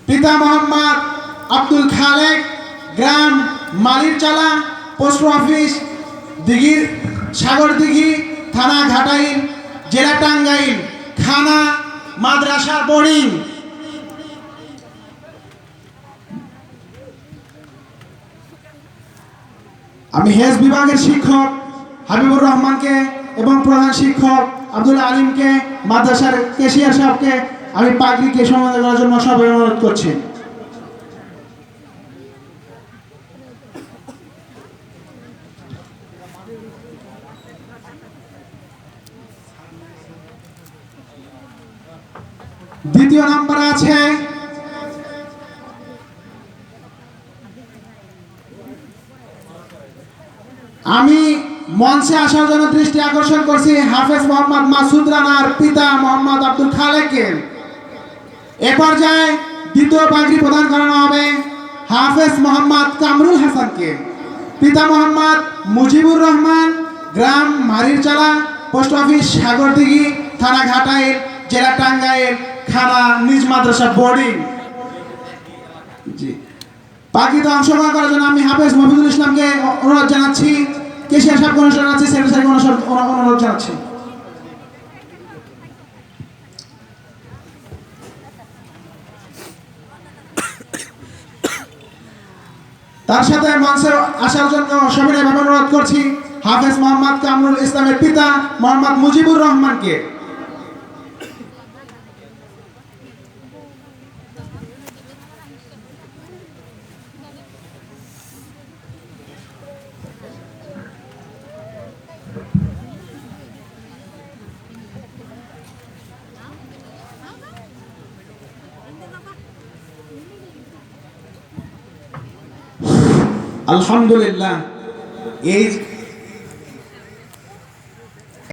পিতা মোহাম্মদ আব্দুল খালেক, গ্রাম মালিরচালা, post office দিঘির সাগরদিঘি, থানা ঘাটাইল, জেলা টাঙ্গাইল, খানা মাদ্রাসা বোর্ডিং। আমি হেজ বিভাগের শিক্ষক হাবিবুর রহমানকে এবং প্রধান শিক্ষক আব্দুল আলিমকে, মাদ্রাসার কেশিয়ার সাহেবকে আমি পাগড়িকে সম্মানিত করার জন্য সবাই অনুরোধ করছি। দ্বিতীয় নম্বরে আছে আমি মঞ্চে আসার জন্য দৃষ্টি আকর্ষণ করছি হাফেজ মোহাম্মদ মাসুদ রানার পিতা মোহাম্মদ আব্দুল খালেককে। এ পর্যায়ে দ্বিতীয় পাগড়ি প্রদান করানো হবে হাফেজ মোহাম্মদ কামরুল হাসানকে। পিতা মোহাম্মদ মুজিবুর রহমান, গ্রাম মারিরচালা, পোস্ট অফিস সাগরদিঘি, থানা ঘাটাইল, জেলা টাঙ্গাইল, খানা নিজ মাদ্রাসা বোর্ডিং। জি, পাগড়িতে অংশগ্রহণ করার জন্য আমি হাফেজ মফিজুল ইসলামকে অনুরোধ জানাচ্ছি, কেশিয়া সাহেবকে অনুরোধ জানাচ্ছি, সেক্রেটারিকে অনুরোধ জানাচ্ছি। তার সাথে মঞ্চে আসার জন্য সবিনয়ভাবে অনুরোধ করছি হাফেজ মোহাম্মদ কামরুল ইসলামের পিতা মোহাম্মদ মুজিবুর রহমানকে। আলহামদুলিল্লাহ, এই